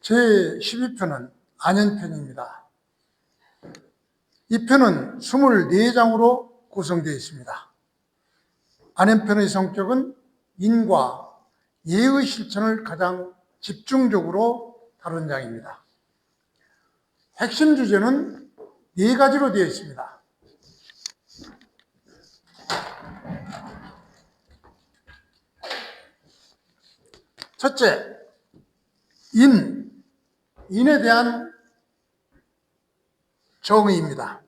제12편은 안연편입니다. 이 편은 24장으로 구성되어 있습니다. 안연편의 성격은 인과 예의 실천을 가장 집중적으로 다룬 장입니다. 핵심 주제는 4가지로 되어 있습니다. 첫째, 인에 대한 정의입니다.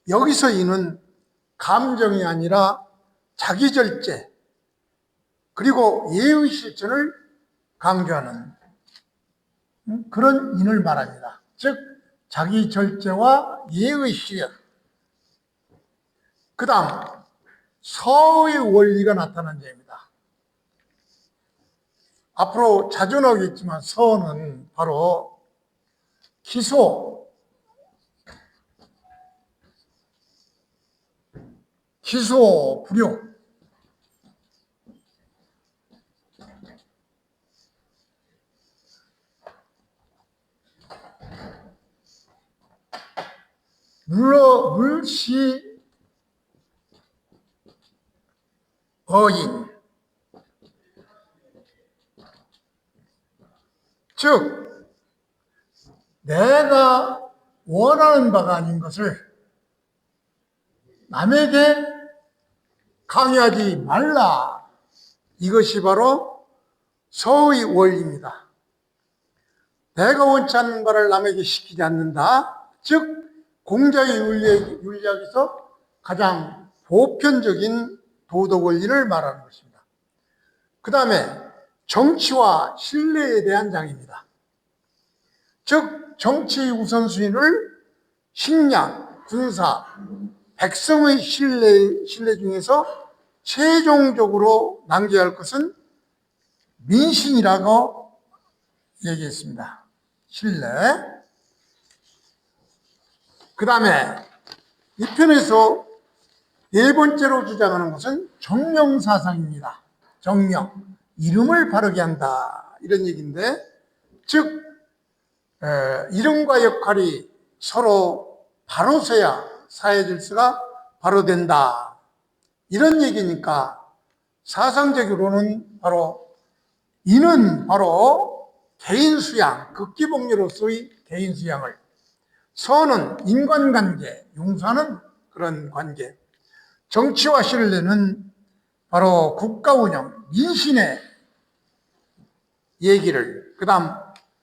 여기서 인은 감정이 아니라 자기절제 그리고 예의 실천을 강조하는 그런 인을 말합니다. 즉 자기절제와 예의 실현. 그 다음 서의 원리가 나타난 점입니다. 앞으로 자주 나오겠지만 서는 바로 기소, 불용, 물시, 어인. 즉 내가 원하는 바가 아닌 것을 남에게 강요하지 말라. 이것이 바로 서의 원리입니다. 내가 원치 않는 바를 남에게 시키지 않는다. 즉 공자의 윤리학에서 가장 보편적인 도덕 원리를 말하는 것입니다. 그 다음에 정치와 신뢰에 대한 장입니다. 즉 정치의 우선순위를 식량, 군사, 백성의 신뢰 중에서 최종적으로 남겨야 할 것은 민심이라고 얘기했습니다. 신뢰. 그 다음에 이 편에서 4번째로 주장하는 것은 정명사상입니다. 정명, 이름을 바르게 한다 이런 얘기인데, 즉 이름과 역할이 서로 바로 서야 사회 질서가 바로 된다 이런 얘기니까, 사상적으로는 바로 이는 바로 개인 수양, 극기복리로서의 개인 수양을, 서는 인간관계, 용서하는 그런 관계, 정치와 신뢰는 바로 국가운영, 민심의 얘기를, 그 다음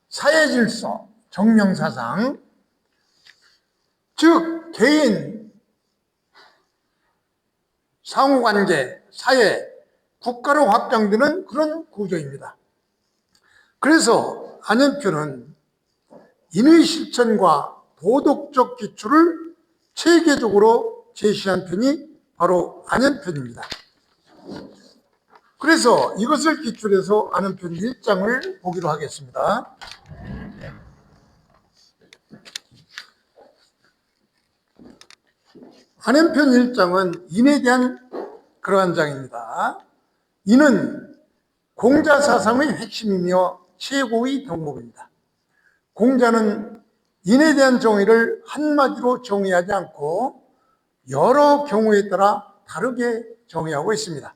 사회질서, 정명사상, 즉 개인, 상호관계, 사회, 국가로 확장되는 그런 구조입니다. 그래서 안연편은 인의 실천과 도덕적 기초를 체계적으로 제시한 편이 바로 안연편입니다. 그래서 이것을 기초로 해서 안연편 1장을 보기로 하겠습니다. 안연편 1장은 인에 대한 그러한 장입니다. 인은 공자 사상의 핵심이며 최고의 덕목입니다. 공자는 인에 대한 정의를 한마디로 정의하지 않고 여러 경우에 따라 다르게 정의하고 있습니다.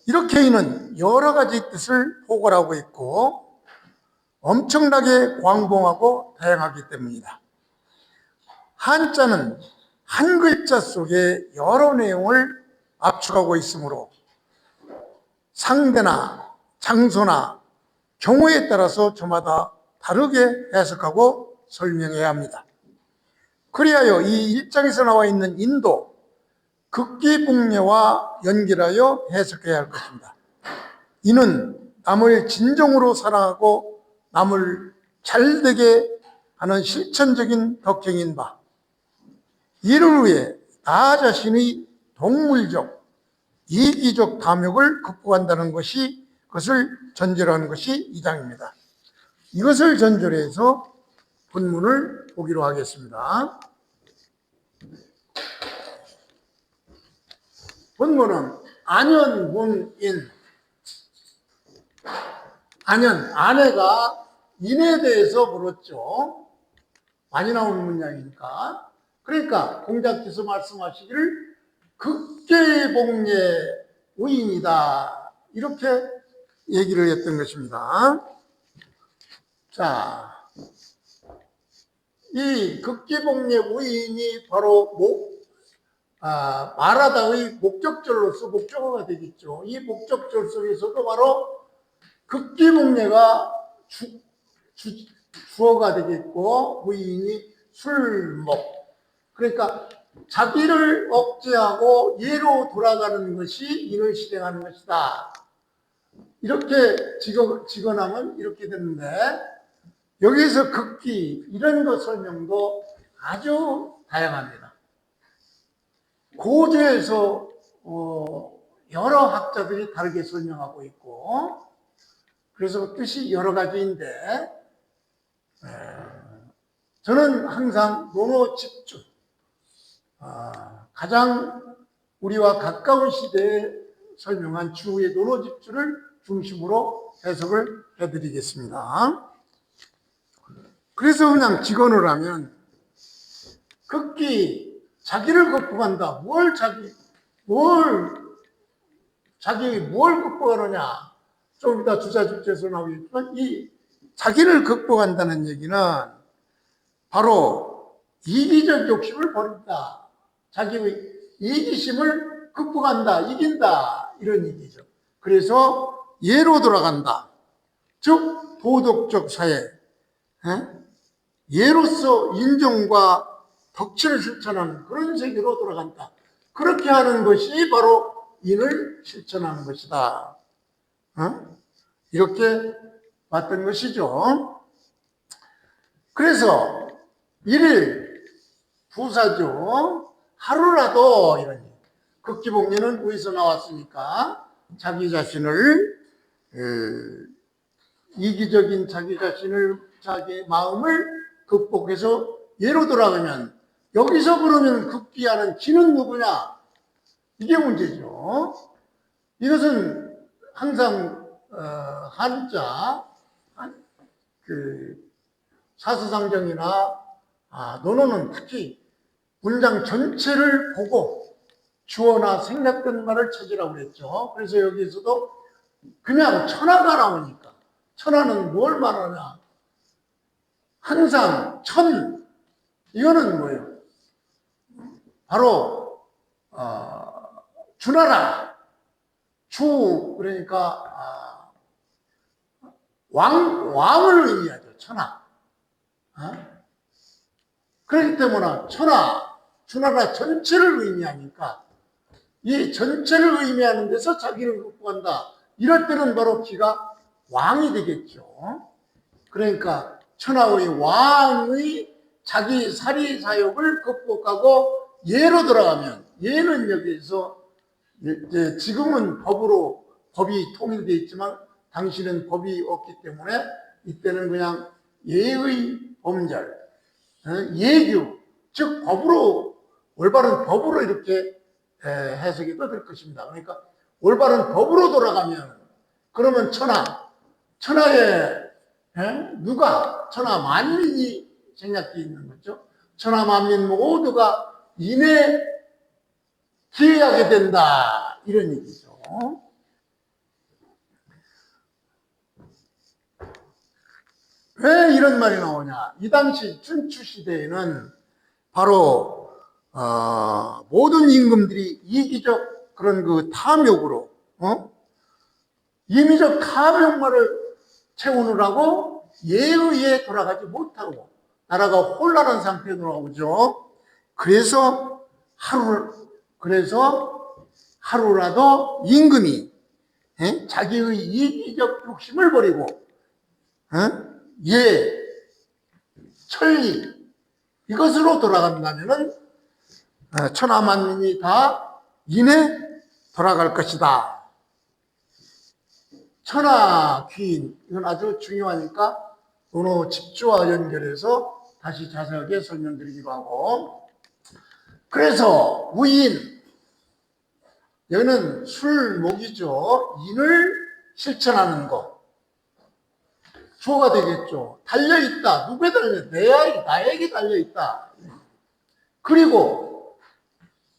이렇게 인은 여러 가지 뜻을 포괄하고 있고 엄청나게 광범하고 다양하기 때문입니다. 한자는 한 글자 속에 여러 내용을 압축하고 있으므로 상대나 장소나 경우에 따라서 저마다 다르게 해석하고 설명해야 합니다. 그리하여 이 1장에서 나와 있는 인도, 극기복례와 연결하여 해석해야 할 것입니다. 이는 남을 진정으로 사랑하고 남을 잘되게 하는 실천적인 덕행인 바, 이를 위해 나 자신의 동물적, 이기적 탐욕을 극복한다는 것이, 그것을 전제로 하는 것이 이 장입니다. 이것을 전제로 해서 본문을 보기로 하겠습니다. 본문은 안연본인, 아내가 인에 대해서 물었죠. 많이 나오는 문장이니까. 그러니까 공자께서 말씀하시기를 극계복례 우인이다, 이렇게 얘기를 했던 것입니다. 자, 이 극계복례 우인이 바로 말하다의 목적절로서 목적어가 되겠죠. 이 목적절 속에서도 바로 극계복례가 주어가 되겠고, 무인이 술목. 그러니까 자기를 억제하고 예로 돌아가는 것이 인을 실행하는 것이다, 이렇게 직언하면 이렇게 되는데, 여기서 극기 이런 것 설명도 아주 다양합니다. 고조에서 여러 학자들이 다르게 설명하고 있고, 그래서 뜻이 여러 가지인데, 저는 항상 논어 집중, 가장 우리와 가까운 시대에 설명한 주의 논어 집주를 중심으로 해석을 해드리겠습니다. 그래서 그냥 직언을 하면, 극기, 자기를 극복한다. 뭘 극복하느냐? 좀 이따 주자집제에서 나오겠지만, 이 자기를 극복한다는 얘기는 바로 이기적 욕심을 버린다, 자기의 이기심을 극복한다, 이긴다, 이런 얘기죠. 그래서 예로 돌아간다. 즉 도덕적 사회, 예로서 인정과 덕치를 실천하는 그런 세계로 돌아간다. 그렇게 하는 것이 바로 인을 실천하는 것이다, 이렇게 봤던 것이죠. 그래서 일일 부사죠. 하루라도, 이런 극기복례는 어디서 나왔으니까 자기 자신을, 이기적인 자기 마음을 극복해서 예로 돌아가면, 여기서 그러면 극기하는 기는 누구냐? 이게 문제죠. 이것은 항상 한자, 사서상정이나 논어는 특히 문장 전체를 보고 주어나 생략된 말을 찾으라고 그랬죠. 그래서 여기서도 그냥 천하가 나오니까, 천하는 뭘 말하냐? 항상 이거는 뭐예요? 바로 주나라, 그러니까 왕을 의미하죠. 천하. 그렇기 때문에 주나라 전체를 의미하니까, 이 전체를 의미하는 데서 자기를 극복한다, 이럴 때는 바로 기가 왕이 되겠죠. 그러니까 천하의 왕의 자기 사리 사욕을 극복하고 예로 돌아가면, 예는 여기서 이제 지금은 법이 통일되어 있지만 당시는 법이 없기 때문에 이때는 그냥 예의 범절, 예규, 즉 올바른 법으로 이렇게 해석이 될 것입니다. 그러니까 올바른 법으로 돌아가면, 그러면 천하에 천하 만민이 생략되어 있는 거죠. 천하 만민 모두가 인에 기여하게 된다, 이런 얘기죠. 왜 이런 말이 나오냐? 이 당시 춘추 시대에는 바로 모든 임금들이 이기적 그런 그 탐욕으로, 임의적 탐욕만을 채우느라고 예의에 돌아가지 못하고 나라가 혼란한 상태에 돌아오죠. 그래서 하루라도 임금이 자기의 이기적 욕심을 버리고 천리, 이것으로 돌아간다면은 천하 만민이 다 인에 돌아갈 것이다. 천하 귀인, 이건 아주 중요하니까 논어 집주와 연결해서 다시 자세하게 설명드리기로 하고, 그래서 우인, 여기는 술목이죠. 인을 실천하는 것. 주어가 되겠죠. 달려있다. 누구에 달려있다? 나에게 달려있다. 그리고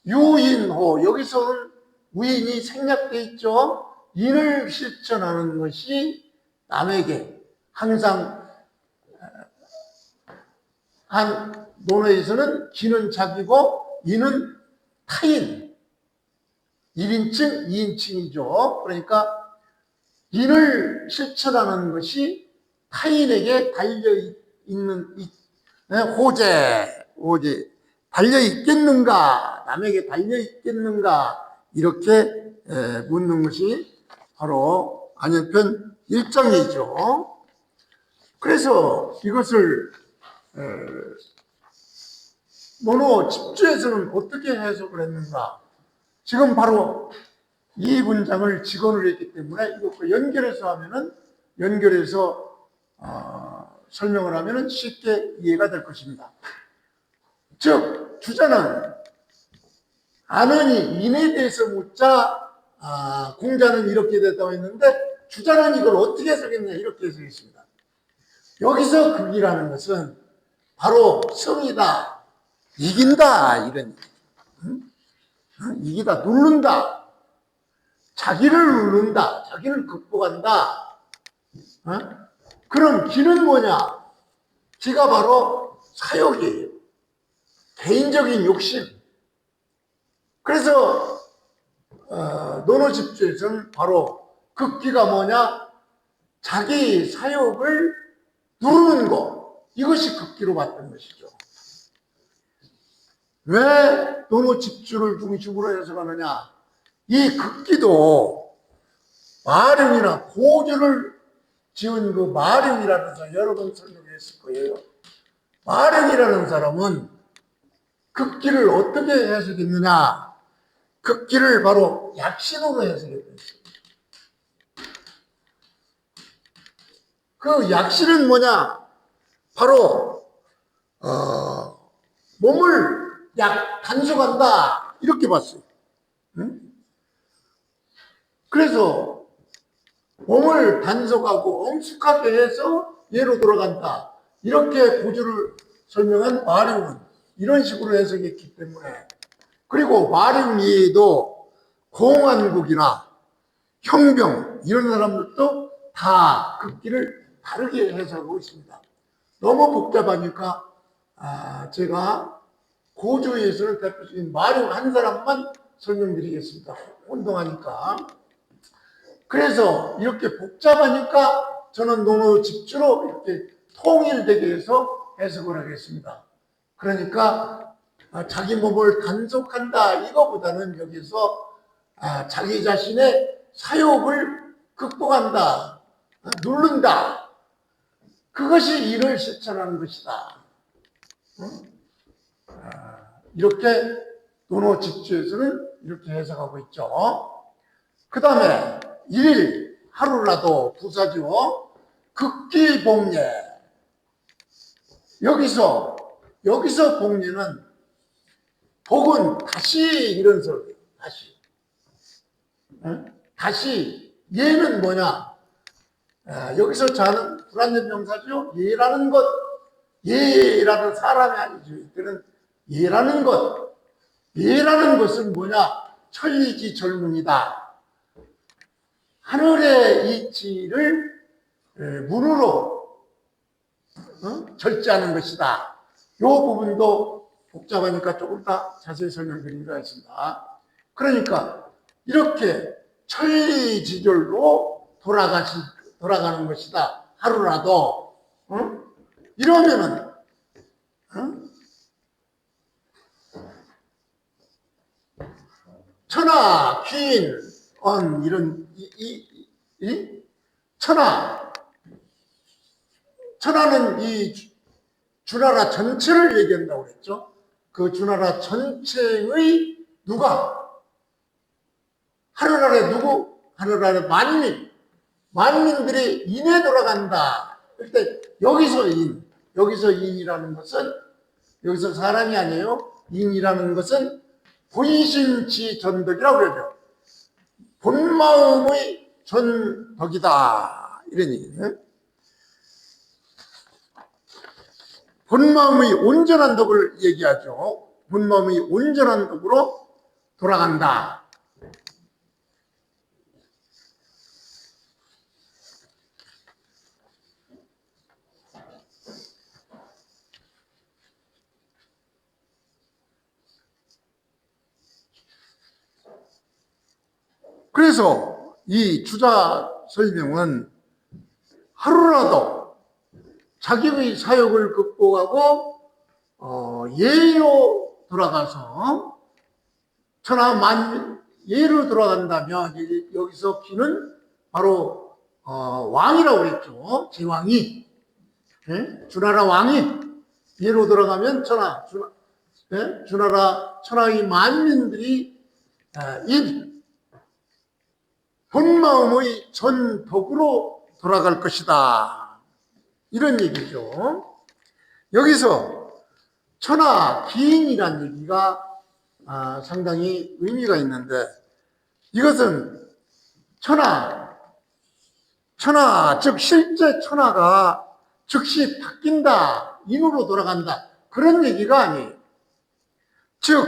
유인호, 여기서는 우인이 생략되어 있죠. 인을 실천하는 것이 남에게 항상 한 논어에서는 기는 자기고 인은 타인, 1인칭, 2인칭이죠. 그러니까 인을 실천하는 것이 타인에게 달려있는 호재, 달려있겠는가, 남에게 달려있겠는가, 이렇게 묻는 것이 바로 안연편 1장이죠. 그래서 이것을 논어 집주에서는 어떻게 해석을 했는가? 지금 바로 이 문장을 직언을 했기 때문에 이것과 연결해서 설명을 하면은 쉽게 이해가 될 것입니다. 즉 주자는 아는이 인에 대해서 묻자 공자는 이렇게 됐다고 했는데 주자는 이걸 어떻게 해석했냐 이렇게 해석했습니다. 여기서 극이라는 것은 바로 성이다, 이긴다 이런 이기다, 누른다, 자기를 누른다, 자기를 극복한다. 그럼 기는 뭐냐? 기가 바로 사욕이에요. 개인적인 욕심. 그래서 논어집주에서는 바로 극기가 뭐냐? 자기 사욕을 누르는 것. 이것이 극기로 봤던 것이죠. 왜 논어집주를 중심으로 해석하느냐? 이 극기도 마룡이나 고주를 지은 그 마룡이라는 사람 여러 번 설명했을 거예요. 마룡이라는 사람은 극기를 어떻게 해석했느냐? 극기를 바로 약신으로 해석했어요. 그 약신은 뭐냐? 바로 몸을 단속한다 이렇게 봤어요. 응? 그래서 몸을 단속하고 엄숙하게 해서 예로 돌아간다 이렇게 구조를 설명한 마룡은 이런 식으로 해석했기 때문에 그리고 마룡 이에도 공안국이나 형병 이런 사람들도 다 극기를 다르게 해석하고 있습니다. 너무 복잡하니까 제가 고조에서는 대표적인 마룡 한 사람만 설명드리겠습니다. 혼동하니까. 그래서 이렇게 복잡하니까 저는 논어 집주로 이렇게 통일되게 해서 해석을 하겠습니다. 그러니까 자기 몸을 단속한다 이거보다는 여기서 자기 자신의 사욕을 극복한다, 누른다. 그것이 일을 실천하는 것이다. 이렇게 논어 집주에서는 이렇게 해석하고 있죠. 그 다음에 일 하루라도 부사죠. 극기복례. 여기서 복례는 복은 다시 이런 소리. 다시 예는 뭐냐? 여기서 자는 불완전 명사죠. 예라는 것. 예라는 사람이 아니죠. 이때는 예라는 것. 예라는 것은 뭐냐? 천리지 절문이다. 하늘의 이치를 문으로 절제하는 것이다. 이 부분도 복잡하니까 조금 더 자세히 설명드리도록 하겠습니다. 그러니까 이렇게 천리지절로 돌아가는 것이다. 하루라도 이러면은 천하, 귀인, 이런 천하는 이 주나라 전체를 얘기한다고 그랬죠. 그 주나라 전체의 누가 하늘아래 누구? 하늘아래 만민들이 인에 돌아간다. 그때 여기서 인이라는 것은 여기서 사람이 아니에요. 인이라는 것은 본심지 전덕이라고 그러죠. 본마음의 전덕이다 이런 얘기예요. 본마음의 온전한 덕을 얘기하죠. 본마음의 온전한 덕으로 돌아간다. 그래서 이 주자 설명은 하루라도 자기의 사욕을 극복하고 예로 돌아가서 천하만민 예로 돌아간다면 여기서 기는 바로 왕이라고 그랬죠. 제왕이 주나라 왕이 예로 돌아가면 주나라 천하의 만민들이 이 본마음의 전덕으로 돌아갈 것이다. 이런 얘기죠. 여기서 천하기인이라는 얘기가 상당히 의미가 있는데, 이것은 천하 즉 실제 천하가 즉시 바뀐다, 인으로 돌아간다, 그런 얘기가 아니에요. 즉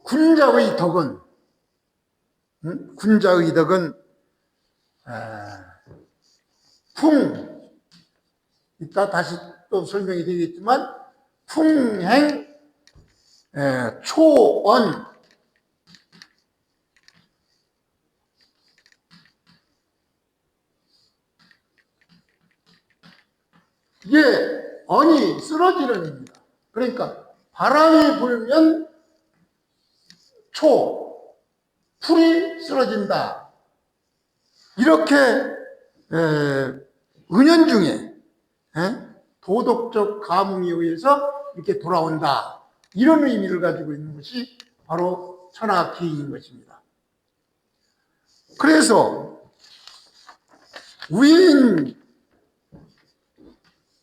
군자의 덕은 이따 다시 또 설명이 되겠지만 풍행 초언, 이게 언이 쓰러지는 입니다. 그러니까 바람이 불면 풀이 쓰러진다. 이렇게 은연중에 도덕적 감흥에 의해서 이렇게 돌아온다. 이런 의미를 가지고 있는 것이 바로 천하기인 것입니다. 그래서 우인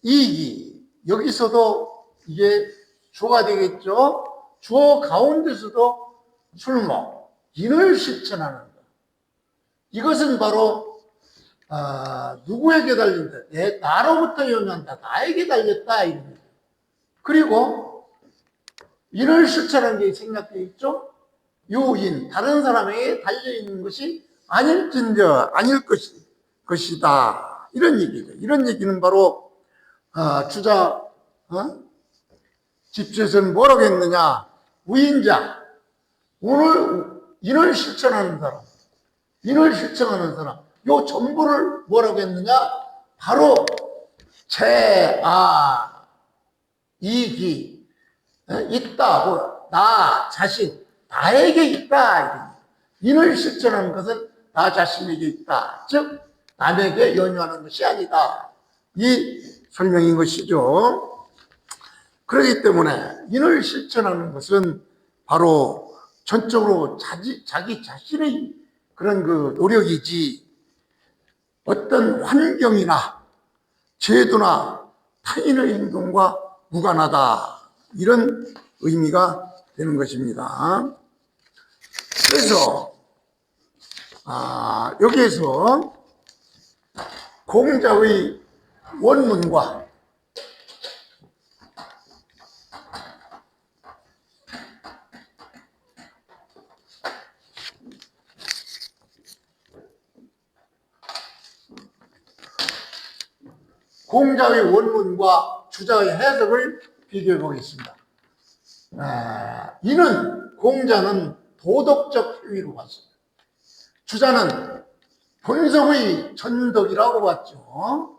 이익이 여기서도 이게 주어가 되겠죠. 주어 가운데서도 술목, 인을 실천하는 것. 이것은 바로 누구에게 달린다? 나로부터 연한다. 나에게 달렸다. 이겁니다. 그리고 인을 실천하는 게 생략되어 있죠. 요인, 다른 사람에게 달려있는 것이 아닐진저 아닐 것이다. 이런 얘기죠. 이런 얘기는 바로 주자 집주에서는 뭐라고 했느냐? 우인자, 오늘 인을 실천하는 사람, 요 전부를 뭐라고 했느냐? 바로 이기 있다. 나 자신, 나에게 있다. 인을 실천하는 것은 나 자신에게 있다. 즉 남에게 연유하는 것이 아니다. 이 설명인 것이죠. 그렇기 때문에 인을 실천하는 것은 바로 전적으로 자기 자신의 그런 그 노력이지, 어떤 환경이나 제도나 타인의 행동과 무관하다. 이런 의미가 되는 것입니다. 그래서 여기에서 공자의 원문과 공자의 원문과 주자의 해석을 비교해 보겠습니다. 이는 공자는 도덕적 행위로 봤습니다. 주자는 본성의 전덕이라고 봤죠.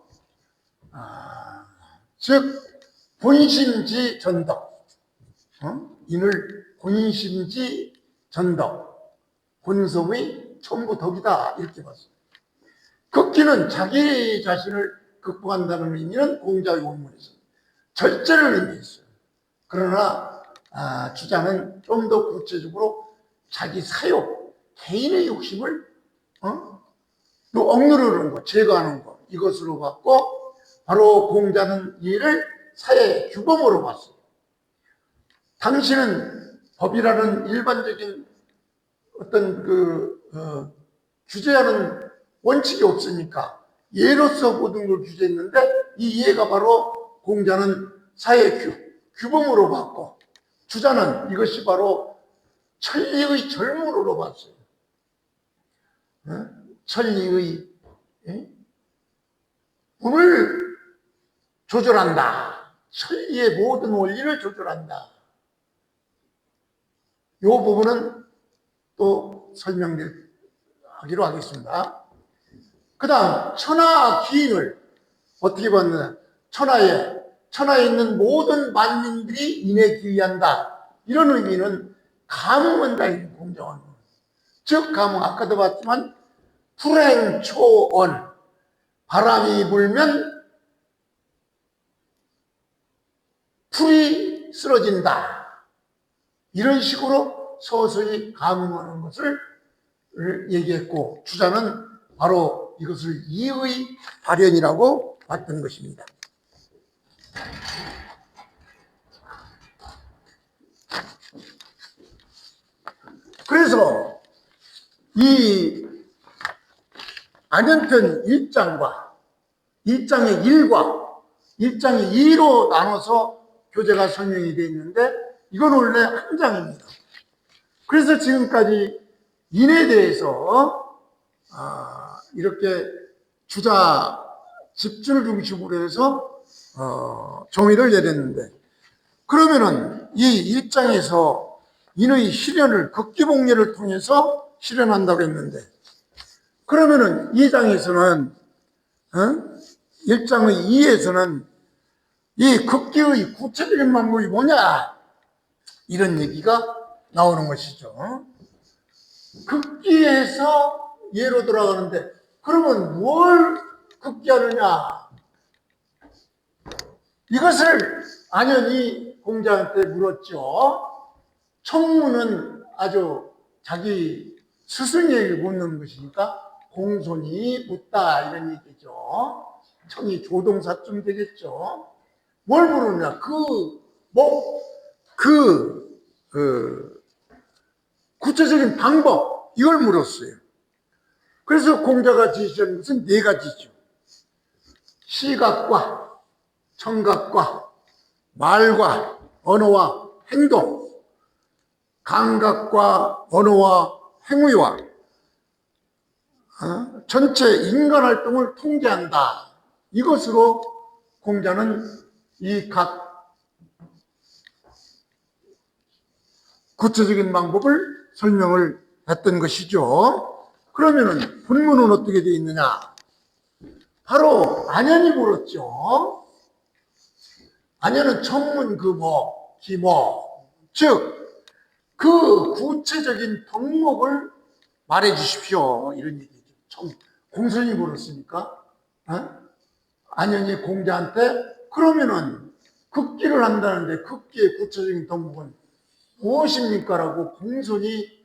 즉 본심지 전덕, 인을 본심지 전덕, 본성의 전부 덕이다, 이렇게 봤습니다. 극기는 자기 자신을 극복한다는 의미는 공자의 원문에서 절제를 의미했어요. 그러나 주자는 좀 더 구체적으로 자기 사욕, 개인의 욕심을 또 억누르는 것, 제거하는 것, 이것으로 봤고, 바로 공자는 이를 사회의 규범으로 봤어요. 당신은 법이라는 일반적인 어떤 규제하는 원칙이 없으니까 예로서 모든 걸 규제했는데, 이 예가 바로 공자는 규범으로 봤고, 주자는 이것이 바로 천리의 절문으로 봤어요. 천리의 운을 조절한다. 천리의 모든 원리를 조절한다. 이 부분은 또 설명하기로 하겠습니다. 그 다음 천하 기인을 어떻게 봤느냐. 천하에 있는 모든 만민들이 인에 기의한다. 이런 의미는 감응한다. 공정한 즉 감응, 아까도 봤지만 불행초언, 바람이 불면 풀이 쓰러진다. 이런 식으로 서서히 감응하는 것을 얘기했고, 주자는 바로 이것을 이의 발현이라고 봤던 것입니다. 그래서 이 안현편 1장과 1장의 1과 1장의 2로 나눠서 교재가 설명이 되어 있는데, 이건 원래 한 장입니다. 그래서 지금까지 인에 대해서 이렇게 주자 집주를 중심으로 해서 정의를 내렸는데, 그러면은 이 1장에서 인의 실현을 극기복례를 통해서 실현한다고 했는데, 그러면은 2장에서는 1장의 2에서는 이 극기의 구체적인 방법이 뭐냐, 이런 얘기가 나오는 것이죠. 극기에서 예로 들어가는데, 그러면 뭘 극기하느냐, 이것을 안현이 공자한테 물었죠. 청문은 아주 자기 스승에게 묻는 것이니까 공손히 묻다, 이런 얘기죠. 청이 조동사쯤 되겠죠. 뭘 물으냐, 구체적인 방법, 이걸 물었어요. 그래서 공자가 제시한 것은 네 가지죠. 시각과 청각과 말과 언어와 행동, 감각과 언어와 행위와 전체 인간 활동을 통제한다. 이것으로 공자는 이 각 구체적인 방법을 설명을 했던 것이죠. 그러면은 본문은 어떻게 되어 있느냐? 바로 안현이 물었죠. 안현은 청문 기모, 즉 그 구체적인 덕목을 말해 주십시오, 이런 얘기죠. 공손히 물었으니까 안현이 공자한테 그러면은 극기를 한다는데 극기의 구체적인 덕목은 무엇입니까? 라고 공손히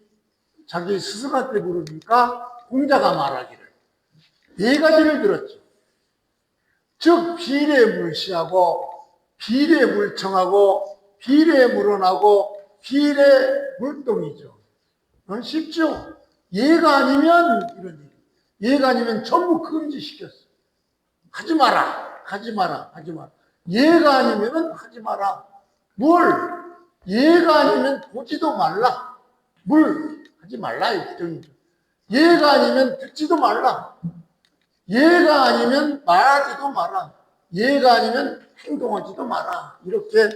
자기 스승한테 물으니까 공자가 말하기를 네 가지를 들었죠. 즉 비례물시하고 비례물청하고 비례물언하고 비례물동이죠. 쉽죠? 얘가 아니면 이런 얘기. 얘가 아니면 전부 금지시켰어. 하지 마라. 하지 마라. 하지 마라. 얘가 아니면 하지 마라. 뭘? 얘가 아니면 보지도 말라. 물 하지 말라. 이 규정이죠. 얘가 아니면 듣지도 말라. 얘가 아니면 말하지도 마라. 얘가 아니면 행동하지도 마라. 이렇게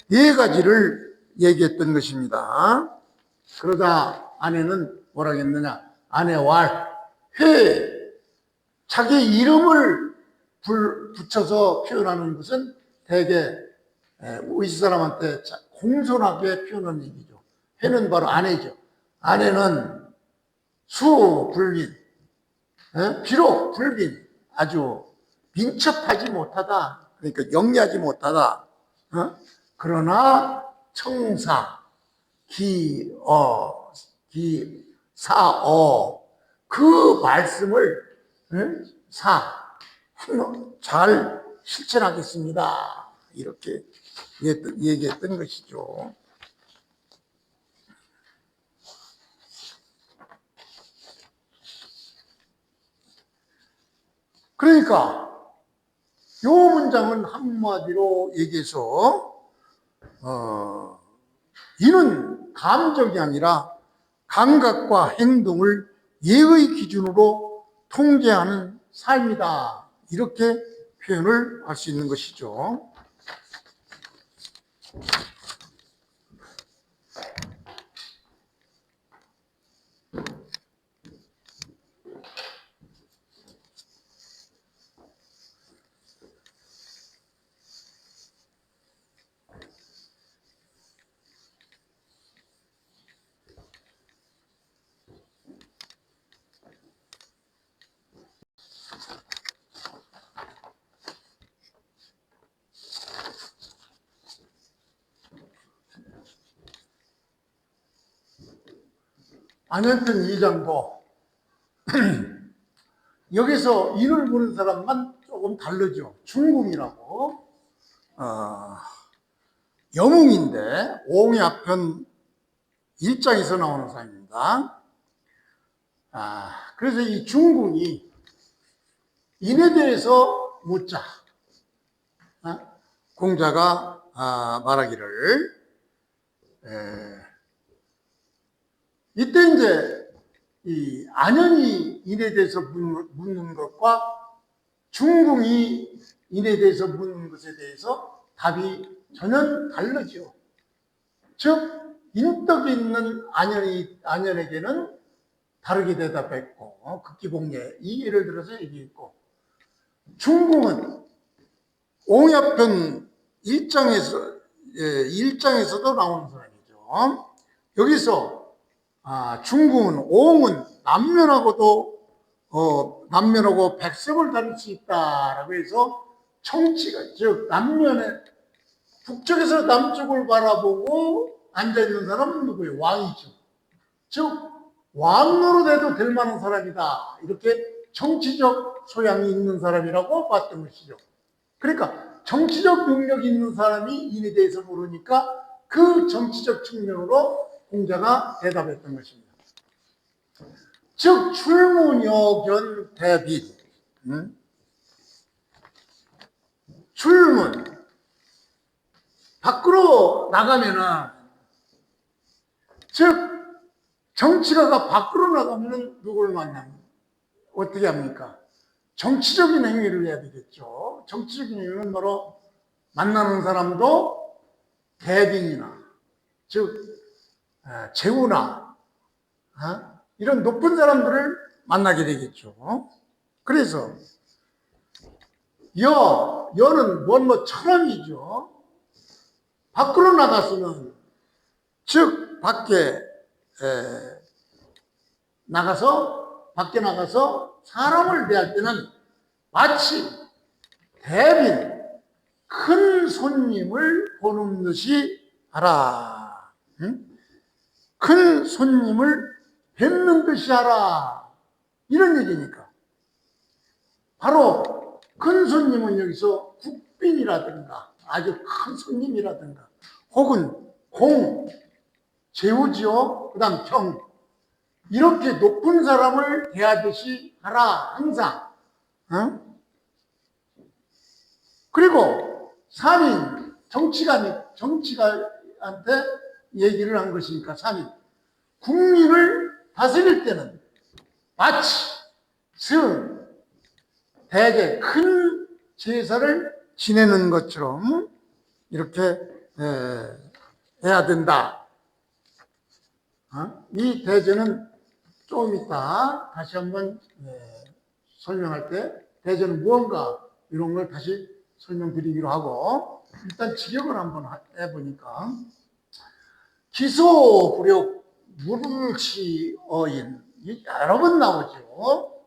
네 가지를 얘기했던 것입니다. 그러다 아내는 뭐라 했느냐? 아내왈 회, 자기 이름을 붙여서 표현하는 것은 대개 우리 사람한테 공손하게 표현하는 얘기죠. 회는 바로 아내죠. 아내는 수불빈, 비록 불빈, 아주 민첩하지 못하다. 그러니까 영리하지 못하다. 그러나 청사, 사어, 그 말씀을 잘 실천하겠습니다. 이렇게 얘기했던 것이죠. 그러니까 요 문장은 한마디로 얘기해서 이는 감정이 아니라 감각과 행동을 예의 기준으로 통제하는 삶이다. 이렇게 표현을 할 수 있는 것이죠. 안현편 2장도 여기서 인을 보는 사람만 조금 다르죠. 중궁이라고 여몽인데 옹야편 1장에서 나오는 사람입니다. 그래서 이 중궁이 인에 대해서 묻자. 공자가 말하기를 이때 이제 이 안현이 인에 대해서 묻는 것과 중궁이 인에 대해서 묻는 것에 대해서 답이 전혀 다르죠. 즉 인덕이 있는 안현에게는 다르게 대답했고 극기공예 이 예를 들어서 얘기했고, 중궁은 옹야편 1장에서도 나오는 사람이죠. 여기서 중궁은 옹은 남면하고 백성을 다룰 수 있다라고 해서 청치가, 즉 남면의 북쪽에서 남쪽을 바라보고 앉아있는 사람은 누구예요? 왕이죠. 즉 왕으로 돼도 될 만한 사람이다. 이렇게 정치적 소양이 있는 사람이라고 봤던 것이죠. 그러니까 정치적 능력이 있는 사람이 인에 대해서 모르니까 그 정치적 측면으로 공자가 대답했던 것입니다. 즉 출문여견 대빈. 출문, 밖으로 나가면은, 즉 정치가가 밖으로 나가면은 누구를 만납니까? 어떻게 합니까? 정치적인 행위를 해야 되겠죠. 정치적인 행위는 바로 만나는 사람도 대빈이나, 즉 제후나 이런 높은 사람들을 만나게 되겠죠. 그래서 여는 천함이죠. 밖으로 나갔으면, 즉 밖에 나가서 사람을 대할 때는 마치 대빈, 큰 손님을 보는 듯이 하라. 큰 손님을 뵙는 듯이 하라. 이런 얘기니까. 바로 큰 손님은 여기서 국빈이라든가 아주 큰 손님이라든가 혹은 공, 제후지요. 그 다음 경, 이렇게 높은 사람을 대하듯이 하라. 항상. 그리고 3인, 정치가한테 얘기를 한 것이니까 3인. 국민을 다스릴 때는 마치 대제 큰 제사를 지내는 것처럼 이렇게 해야 된다. 이 대제는 좀 이따 다시 한번 설명할 때 대제는 무언가 이런 걸 다시 설명드리기로 하고, 일단 직역을 한번 해보니까 기소부력 물을치어인 여러 번 나오죠.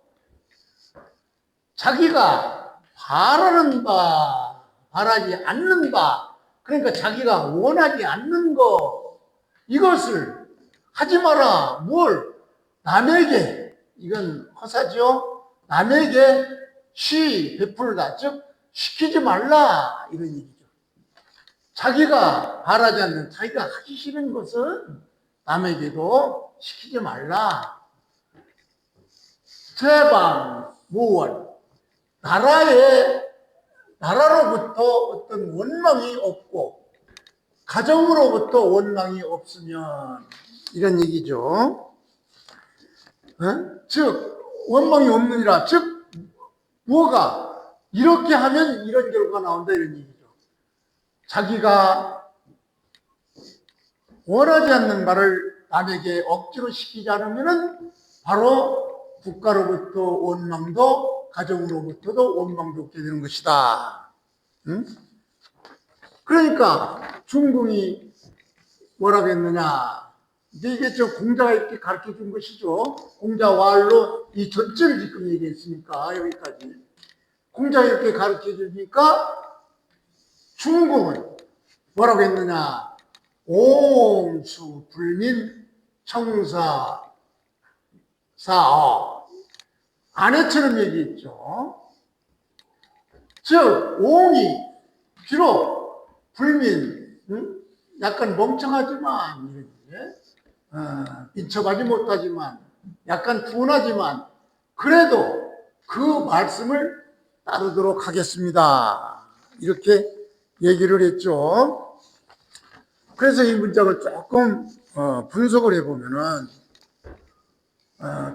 자기가 바라는 바, 바라지 않는 바, 그러니까 자기가 원하지 않는 거, 이것을 하지 마라. 뭘? 남에게, 이건 허사죠. 남에게 베풀다, 즉 시키지 말라, 이런 얘기죠. 자기가 바라지 않는, 자기가 하기 싫은 것은 남에게도 시키지 말라. 제방 무원, 나라의 나라로부터 어떤 원망이 없고 가정으로부터 원망이 없으면 이런 얘기죠. 즉 원망이 없느니라. 즉 뭐가 이렇게 하면 이런 결과가 나온다 이런 얘기죠. 자기가 원하지 않는 말을 남에게 억지로 시키지 않으면 바로 국가로부터 원망도 가정으로부터도 원망도 없게 되는 것이다. 그러니까 중궁이 뭐라고 했느냐. 이게 저 공자가 이렇게 가르쳐 준 것이죠. 공자 말로 이 전체를 지금 얘기했으니까 여기까지. 공자가 이렇게 가르쳐 주니까 중궁은 뭐라고 했느냐. 옹수 불민 청사 사어 아내처럼 얘기했죠. 즉 옹이 비록 불민 약간 멍청하지만 민첩하지 못하지만 약간 둔하지만 그래도 그 말씀을 따르도록 하겠습니다. 이렇게 얘기를 했죠. 그래서 이 문장을 조금 분석을 해보면은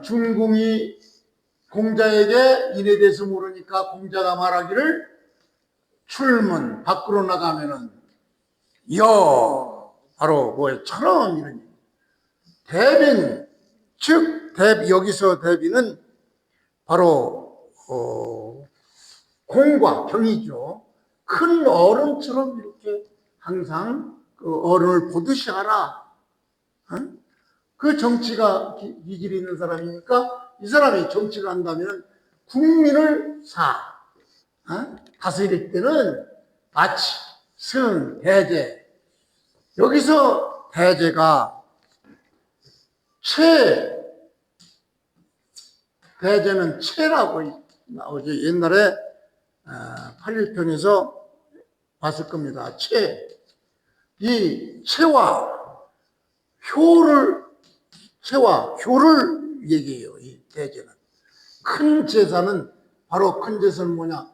중궁이 공자에게 인에 대해서 모르니까 공자가 말하기를 출문 밖으로 나가면은 바로 뭐처럼 이런 대비는 즉 여기서 대비는 바로 공과 경이죠. 큰 어른처럼 이렇게 항상 그 어른을 보듯이 하라. 그 정치가 기질이 있는 사람이니까 이 사람이 정치를 한다면 국민을 다스릴 때는 마치 대제 여기서 대제가 대제는 체라고 나오죠. 옛날에 81편에서 봤을 겁니다. 이 체와 효를 얘기해요. 이 대제는. 큰 제사는 바로 큰 제사는 뭐냐?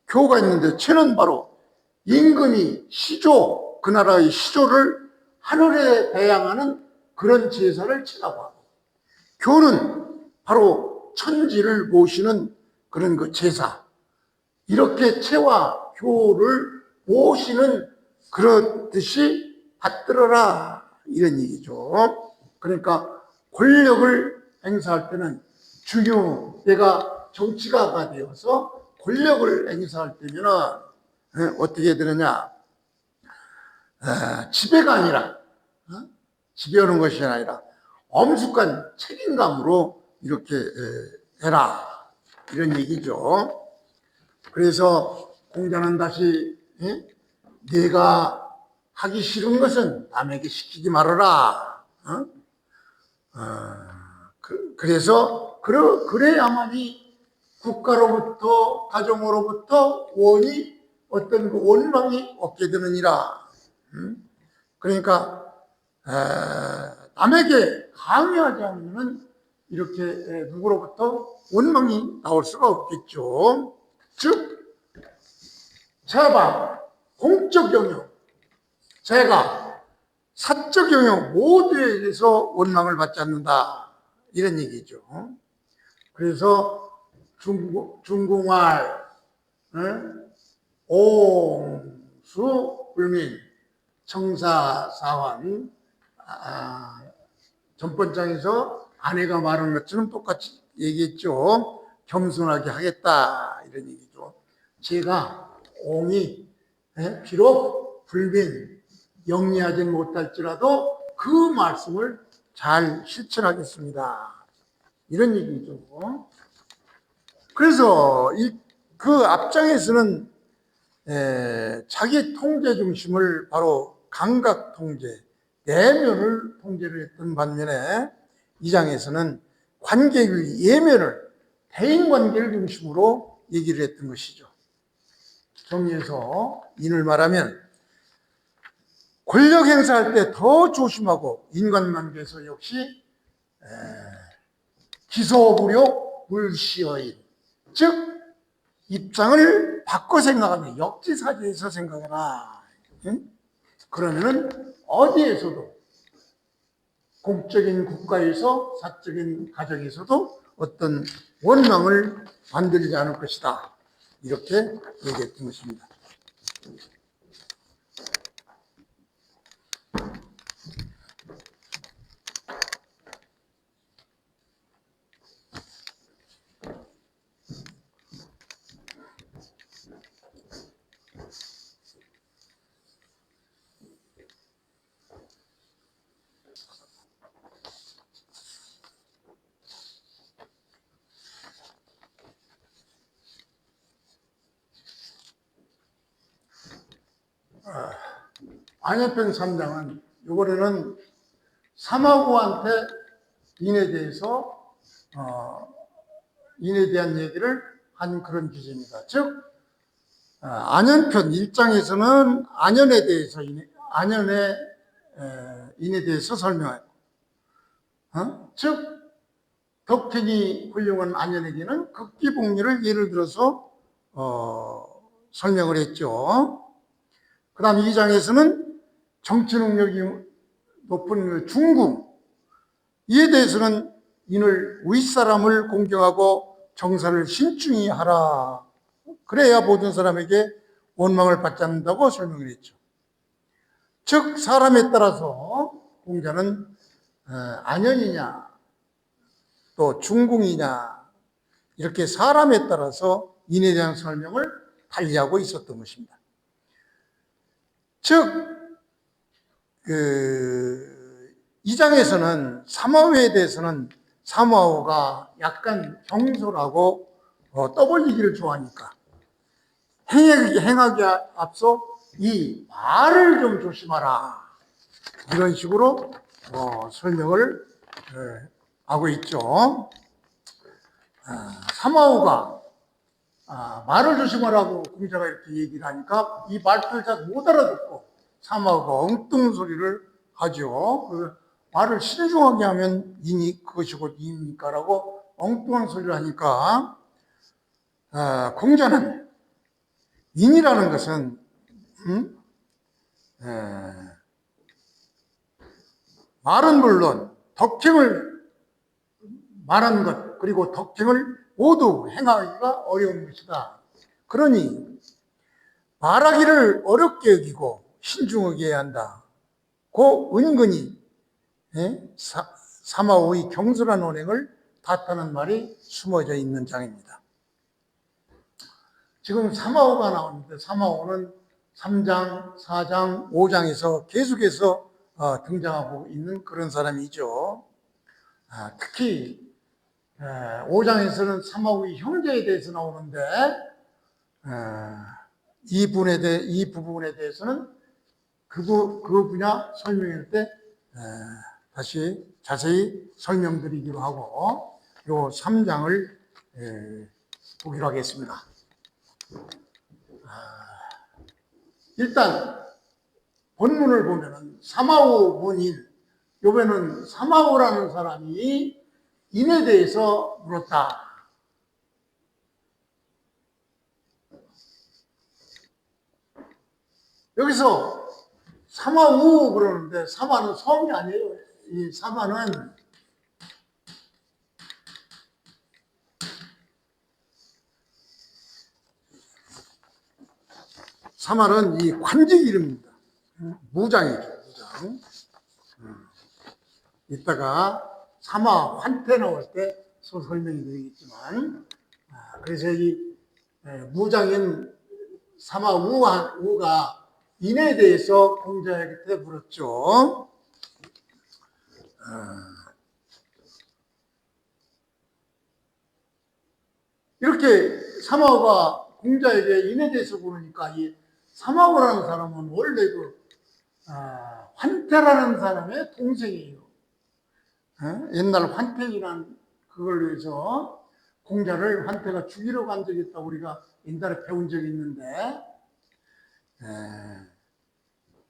교가 있는데 체는 바로 임금이 시조, 그 나라의 시조를 하늘에 배양하는 그런 제사를 체라고 하고, 교는 바로 천지를 모시는 그런 그 제사. 이렇게 체와 효를 모시는 그렇듯이 받들어라 이런 얘기죠. 그러니까 권력을 행사할 때는 내가 정치가가 되어서 권력을 행사할 때면은 어떻게 되느냐? 지배가 아니라 지배하는 것이 아니라 엄숙한 책임감으로 이렇게 해라 이런 얘기죠. 그래서 공자는 다시 내가 하기 싫은 것은 남에게 시키지 말아라. 그래서 그래야만이 국가로부터 가정으로부터 어떤 그 원망이 없게 되느니라. 그러니까 남에게 강요하지 않으면 이렇게 누구로부터 원망이 나올 수가 없겠죠. 즉 제가 공적 영역, 제가 사적 영역 모두에게서 원망을 받지 않는다 이런 얘기죠. 그래서 중궁활, 옹수 불민 청사사환 전번장에서 아내가 말한 것처럼 똑같이 얘기했죠. 겸손하게 하겠다 이런 얘기죠. 제가 옹이 비록 불민 영리하지 못할지라도 그 말씀을 잘 실천하겠습니다. 이런 얘기죠. 그래서 그 앞장에서는 자기 통제 중심을 바로 감각 통제, 내면을 통제를 했던 반면에 이 장에서는 관계의 예면을 대인관계를 중심으로 얘기를 했던 것이죠. 정리해서 인을 말하면 권력 행사할 때 더 조심하고 인간관계에서 역시 기소부려 물시어인 즉 입장을 바꿔 생각하면 역지사지해서 생각해라. 응? 그러면은 어디에서도 공적인 국가에서 사적인 가정에서도 어떤 원망을 만들지 않을 것이다. 이렇게 얘기했던 것입니다. 안현편 3장은 이번에는 사마고한테 인에 대해서 인에 대한 얘기를 한 그런 주제입니다. 즉 안현편 1장에서는 안현에 대해서 안현의 인에 대해서 설명하고 즉 덕택이 훌륭한 안현에게는 극기복리를 예를 들어서 설명을 했죠. 그 다음 2장에서는 정치 능력이 높은 중궁, 이에 대해서는 인을 윗사람을 공경하고 정사를 신중히 하라. 그래야 모든 사람에게 원망을 받지 않는다고 설명을 했죠. 즉 사람에 따라서 공자는 안현이냐 또 중궁이냐 이렇게 사람에 따라서 인에 대한 설명을 달리하고 있었던 것입니다. 즉 2장에서는 사마오에 대해서는 사마오가 약간 경솔하고 떠벌리기를 좋아하니까 행하기 앞서 이 말을 좀 조심하라 이런 식으로 설명을 하고 있죠. 사마오가 말을 조심하라고 공자가 이렇게 얘기를 하니까 이 말투를 잘 못 알아듣고 사마오가 엉뚱 소리를 하죠. 말을 신중하게 하면 인이 그것이 곧 인입니까라고 엉뚱한 소리를 하니까 공자는 인이라는 것은 말은 물론 덕행을 말하는 것 그리고 덕행을 모두 행하기가 어려운 것이다. 그러니 말하기를 어렵게 여기고 신중하게 해야 한다. 그 은근히 사마오의 경솔한 언행을 탓하는 말이 숨어져 있는 장입니다. 지금 사마오가 나오는데 사마오는 3장, 4장, 5장에서 계속해서 등장하고 있는 그런 사람이죠. 특히 5장에서는 사마오의 형제에 대해서 나오는데 이 부분에 대해서는 그 분야 설명할 때 다시 자세히 설명드리기로 하고 요 3장을 보기로 하겠습니다. 일단 본문을 보면은 사마오 본인 요번에는 사마오라는 사람이 인에 대해서 물었다. 여기서 사마우 그러는데 사마는 성이 아니에요. 이 사마는 이 관직 이름입니다. 무장이죠. 무장. 이따가 사마 환태 나올 때 설명해 드리겠지만 그래서 이 무장인 사마우가 인에 대해서 공자에게 물었죠. 이렇게 사마우가 공자에게 인에 대해서 물으니까 이 사마우라는 사람은 원래 환태라는 사람의 동생이에요. 옛날 환태이란 그걸 위해서 공자를 환태가 죽이러 간 적이 있다고 우리가 옛날에 배운 적이 있는데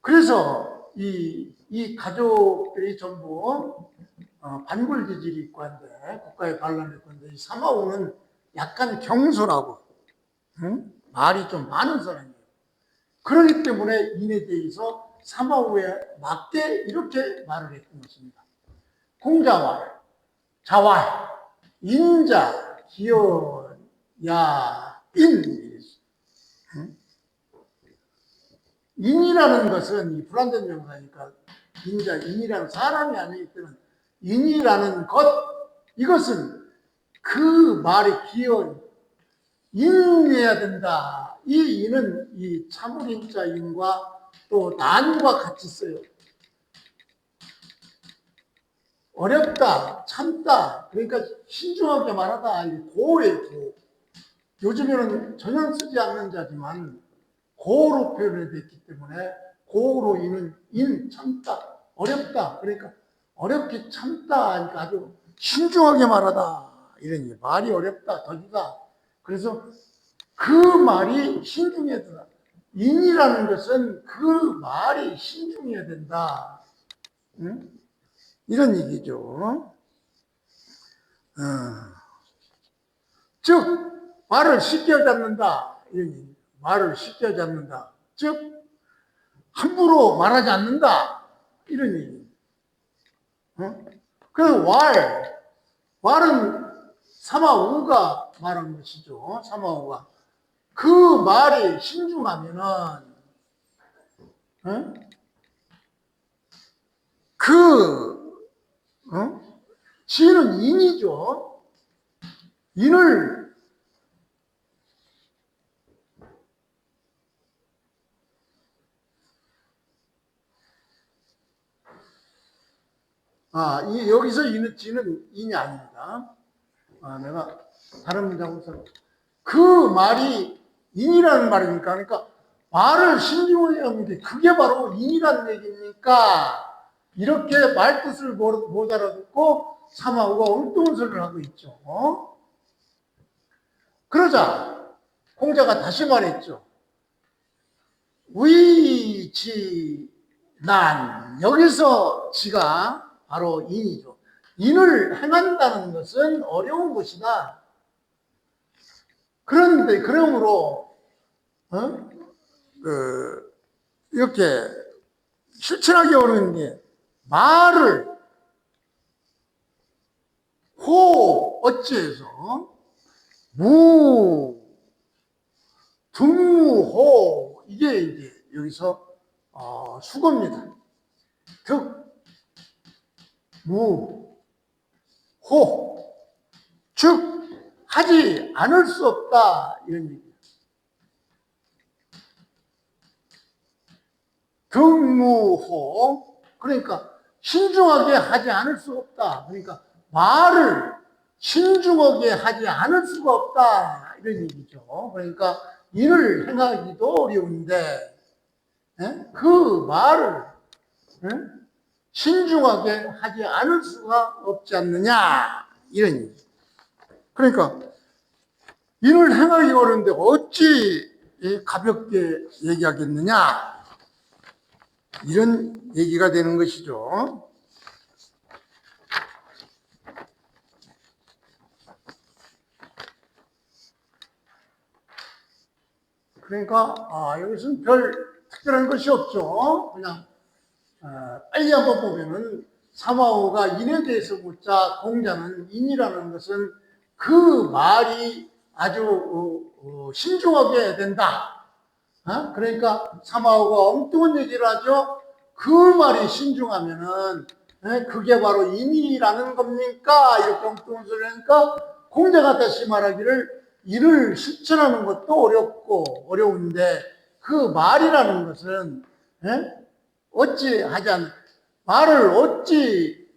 그래서 이 가족들이 전부 반골 기질이 있고 한데 국가에 반란을 했는데 이 사마오는 약간 경솔하고 응? 말이 좀 많은 사람이에요. 그렇기 때문에 인에 대해서 사마우에 맞게 이렇게 말을 했던 것입니다. 공자왈, 자왈, 인자, 기원, 야, 인. 인이라는 것은 이 불완전 명사니까 인자, 인이라는 사람이 아니기 때문에 인이라는 것, 이것은 그 말의 기원, 인해야 된다. 이 인은 이 참을인자 인과 또 난과 같이 써요. 어렵다, 참다, 그러니까 신중하게 말하다. 고의 고. 요즘에는 전혀 쓰지 않는 자지만 고로 표현이 됐기 때문에 고로 인은 인, 참다, 어렵다. 그러니까 어렵게 참다 하니까 아주 신중하게 말하다. 이런 게 말이 어렵다, 더디다. 그래서 그 말이 신중해야 된다. 인이라는 것은 그 말이 신중해야 된다. 응? 이런 얘기죠. 즉, 말을 쉽게 잡는다. 이런 얘기. 말을 쉽게 잡는다. 즉, 함부로 말하지 않는다. 이런 얘기. 그 왈은 사마우가 말한 것이죠. 사마우가. 그 말이 신중하면은, 지는 인이죠. 인을 여기서 지는 인이 아닙니다. 내가 다른 문장으로 써. 그 말이 인이라는 말이니까, 그러니까 말을 신중하게 하는 게 그게 바로 인이라는 얘기니까 이렇게 말뜻을 못 알아듣고 사마우가 엉뚱한 소리를 하고 있죠. 그러자 공자가 다시 말했죠. 위지난, 여기서 지가 바로 인이죠. 인을 행한다는 것은 어려운 것이다. 그런데 그러므로 이렇게 실천하기 어려운 게 말을 호 어찌해서 등무호, 이게 이제 여기서 수거입니다. 호, 즉 하지 않을 수 없다, 이런 얘기예요. 등무호, 그러니까 신중하게 하지 않을 수 없다. 그러니까 말을 신중하게 하지 않을 수가 없다, 이런 얘기죠. 그러니까 일을 행하기도 어려운데 그 말을 신중하게 하지 않을 수가 없지 않느냐, 이런 얘기. 그러니까 일을 행하기 어려운데 어찌 가볍게 얘기하겠느냐, 이런 얘기가 되는 것이죠. 그러니까 여기서는 별 특별한 것이 없죠. 그냥 빨리 한번 보면은 사마오가 인에 대해서 묻자 공자는 인이라는 것은 그 말이 아주 신중하게 된다. 그러니까 사마오가 엉뚱한 얘기를 하죠. 그 말이 신중하면은 그게 바로 인이라는 겁니까? 이렇게 엉뚱한 소리를 하니까 공자가 다시 말하기를 이를 실천하는 것도 어렵고 어려운데 그 말이라는 것은 어찌 하지 않 말을 어찌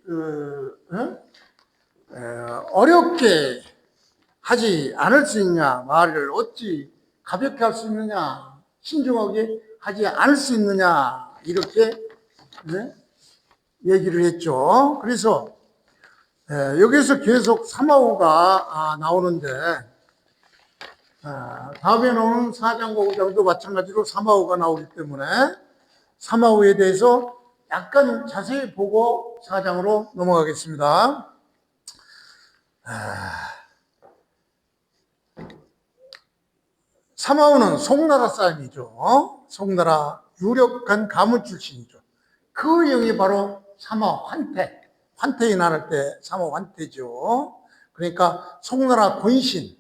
어렵게 하지 않을 수 있냐, 말을 어찌 가볍게 할 수 있느냐, 신중하게 하지 않을 수 있느냐, 이렇게 얘기를 했죠. 그래서 여기서 계속 사마우가 나오는데 다음에 나오는 4장과 5장도 마찬가지로 사마우가 나오기 때문에 사마우에 대해서 약간 자세히 보고 4장으로 넘어가겠습니다. 사마우는 송나라 사람이죠. 송나라 유력한 가문 출신이죠. 그 영이 바로 사마우 환태. 환태에 나를 때 사마우 환태죠. 그러니까 송나라 권신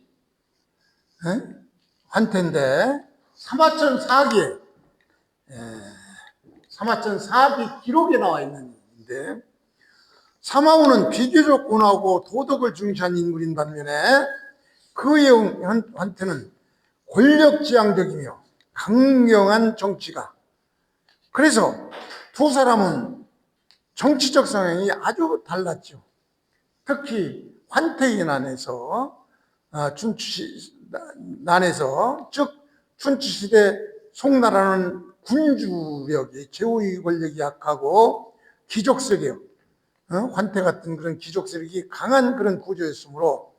환태인데 사마천 사기에 사마천 사기 기록에 나와 있는데 사마우는 비교적 온화하고 도덕을 중시한 인물인 반면에 그의 환태는 권력지향적이며 강경한 정치가. 그래서 두 사람은 정치적 성향이 아주 달랐죠. 특히 환태의 난에서 즉 춘추시대 송나라는 군주력이 제후의 권력이 약하고 귀족 세력, 환태 같은 그런 귀족 세력이 강한 그런 구조였으므로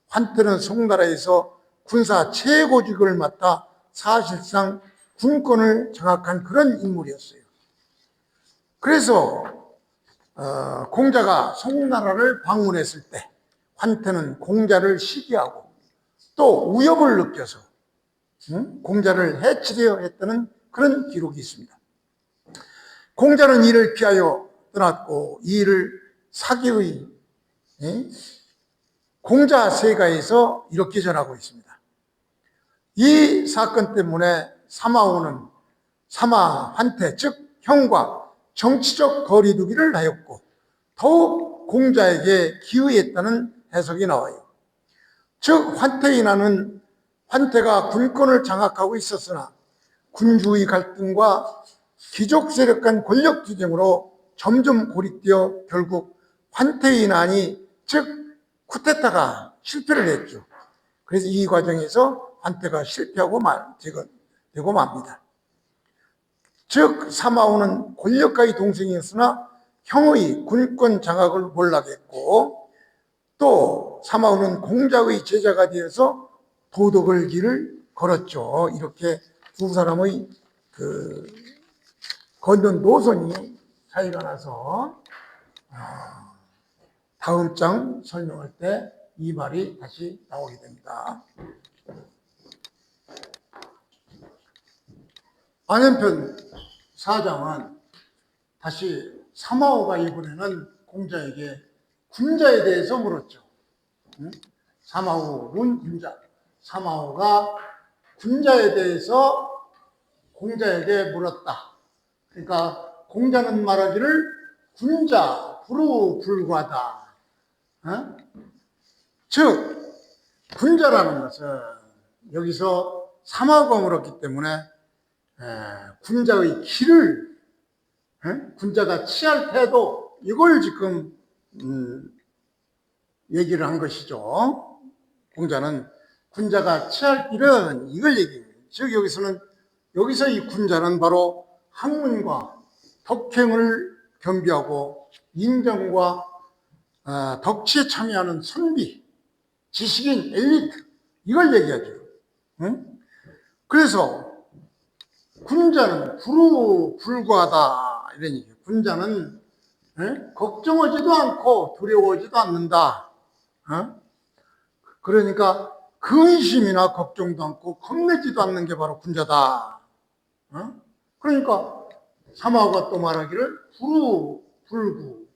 환태는 송나라에서 군사 최고직을 맡아 사실상 군권을 장악한 그런 인물이었어요. 그래서 공자가 송나라를 방문했을 때 환태는 공자를 시기하고 또 위협을 느껴서 공자를 해치려 했다는 그런 기록이 있습니다. 공자는 이를 피하여 떠났고 이 일을 사기의 공자세가에서 이렇게 전하고 있습니다. 이 사건 때문에 사마우는 사마 환태 즉 형과 정치적 거리두기를 하였고 더욱 공자에게 기의했다는 해석이 나와요. 즉 환태인하는 환태가 군권을 장악하고 있었으나 군주의 갈등과 귀족 세력 간 권력 투쟁으로 점점 고립되어 결국 환태인안이 즉 쿠데타가 실패를 했죠. 그래서 이 과정에서 환태가 실패하고 되고 맙니다. 즉 사마우는 권력가의 동생이었으나 형의 군권 장악을 몰락했고 또 사마우는 공자의 제자가 되어서 도덕을 길을 걸었죠. 이렇게 두 사람의 걷는 노선이 차이가 나서 다음 장 설명할 때 이 말이 다시 나오게 됩니다. 안연편 4장은 다시 사마오가 이번에는 공자에게 군자에 대해서 물었죠. 사마오 문 군자. 사마오가 군자에 대해서 공자에게 물었다. 그러니까 공자는 말하기를 군자 불우불과다. 즉 군자라는 것은 여기서 사마오가 물었기 때문에 군자의 길을 군자가 취할 태도 이걸 지금 얘기를 한 것이죠. 공자는 군자가 취할 길은 이걸 얘기해요. 즉 여기서 이 군자는 바로 학문과 덕행을 겸비하고 인정과 덕치에 참여하는 선비, 지식인, 엘리트 이걸 얘기하죠. 그래서 군자는 불우불과하다 이런 얘기예요. 군자는 걱정하지도 않고 두려워하지도 않는다. 그러니까 근심이나 걱정도 않고 겁내지도 않는 게 바로 군자다. 그러니까 사마가 또 말하기를 불우불구.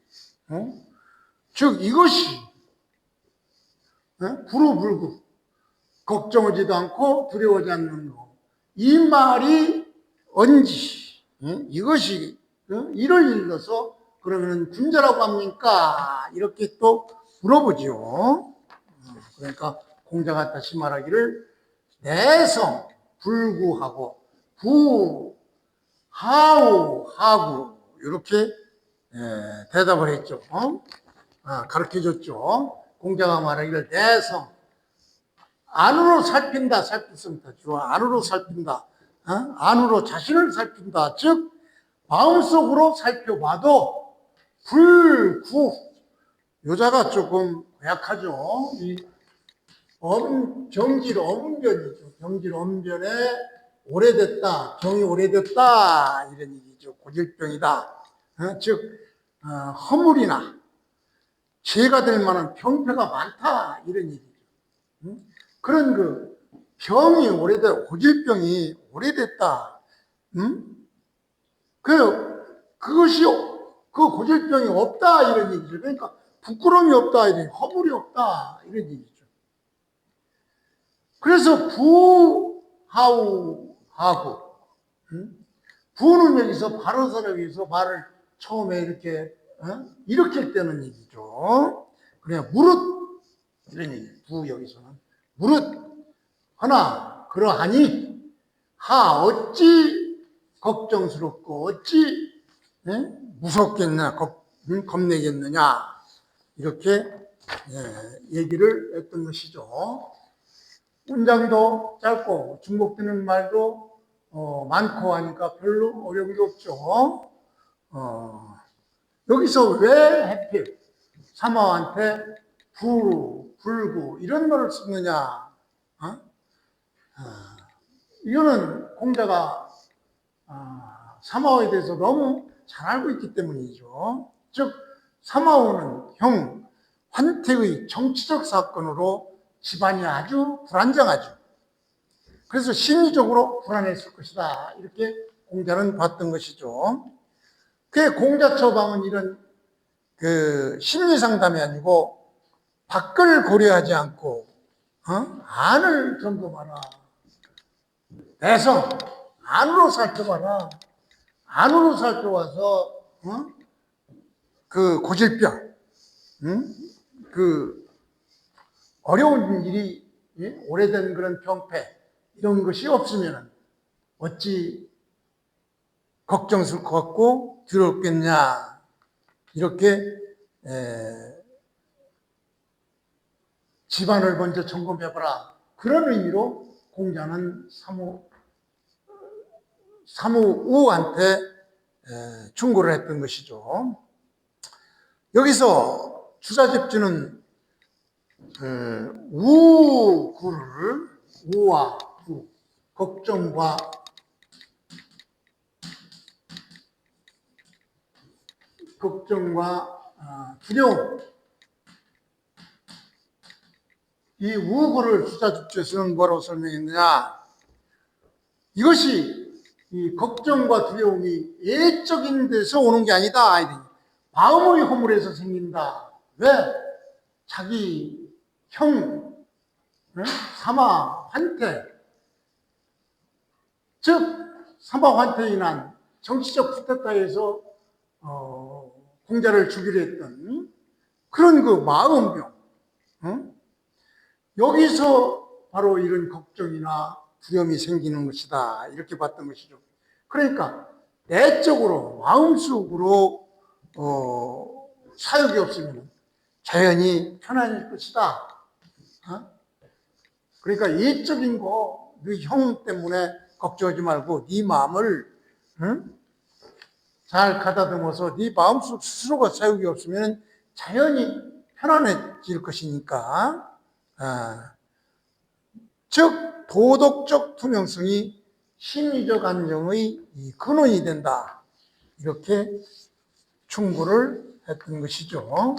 즉 이것이 불우불구 걱정하지도 않고 두려워하지 않는 것. 이 말이 언지 이것이 이를 일러서 그러면 군자라고 합니까? 이렇게 또 물어보죠. 그러니까 공자가 다시 말하기를 내성 불구하고 부하우 하구 이렇게 대답을 했죠. 가르쳐줬죠. 공자가 말하기를 내성 안으로 살핀다. 살폈습니다. 주어 안으로 살핀다. 안으로 자신을 살핀다. 즉 마음속으로 살펴봐도 불구 요자가 조금 약하죠. 이 경질 엄변이죠. 경질 엄변에 오래됐다. 경이 오래됐다. 이런 얘기죠. 고질병이다. 즉 허물이나 죄가 될 만한 병폐가 많다. 이런 얘기죠. 그런 병이 고질병이 오래됐다. 그것이, 그 고질병이 없다, 이런 얘기죠. 그러니까, 부끄러움이 없다, 이런, 허물이 없다, 이런 얘기죠. 그래서 부하우하고, 부는 여기서 바로서라기서 말을 처음에 이렇게, 일으킬 때는 얘기죠. 그냥 무릇, 이런 얘기, 부 여기서는. 무릇, 하나, 그러하니, 어찌 걱정스럽고, 어찌, 무섭겠냐, 겁내겠느냐, 이렇게, 얘기를 했던 것이죠. 문장도 짧고, 중복되는 말도, 많고 하니까 별로 어려움이 없죠. 여기서 왜 하필 사마한테 불구, 이런 말을 쓰느냐, 이거는 공자가 사마오에 대해서 너무 잘 알고 있기 때문이죠. 즉 사마오는 형 환태의 정치적 사건으로 집안이 아주 불안정하죠. 그래서 심리적으로 불안했을 것이다, 이렇게 공자는 봤던 것이죠. 그 공자 처방은 이런 그 심리 상담이 아니고 밖을 고려하지 않고 안을 점검하라. 내성, 안으로 살펴봐라. 안으로 살펴봐서, 그 고질병, 그 어려운 일이, 오래된 그런 병폐, 이런 것이 없으면 어찌 걱정스럽고 같고 두렵겠냐. 이렇게, 집안을 먼저 점검해봐라. 그런 의미로 공자는 사무우한테 충고를 했던 것이죠. 여기서 주자집주는 우구를, 우와 구, 걱정과 두려움, 이 우구를 주자집주에서는 뭐라고 설명했느냐, 이것이 이 걱정과 두려움이 예적인 데서 오는 게 아니다. 마음의 허물에서 생긴다. 왜? 자기 형, 사마 환태, 즉 사마 환태에 난 정치적 쿠데타에서 공자를 죽이려 했던 그런 그 마음병, 여기서 바로 이런 걱정이나 두려움이 생기는 것이다, 이렇게 봤던 것이죠. 그러니까 내적으로, 마음속으로 사욕이 없으면 자연히 편안할 것이다. 그러니까 예적인 거, 네 형 때문에 걱정하지 말고 네 마음을 잘 가다듬어서 네 마음속 스스로가 사욕이 없으면 자연히 편안해질 것이니까, 즉 도덕적 투명성이 심리적 안정의 근원이 된다, 이렇게 충고를 했던 것이죠.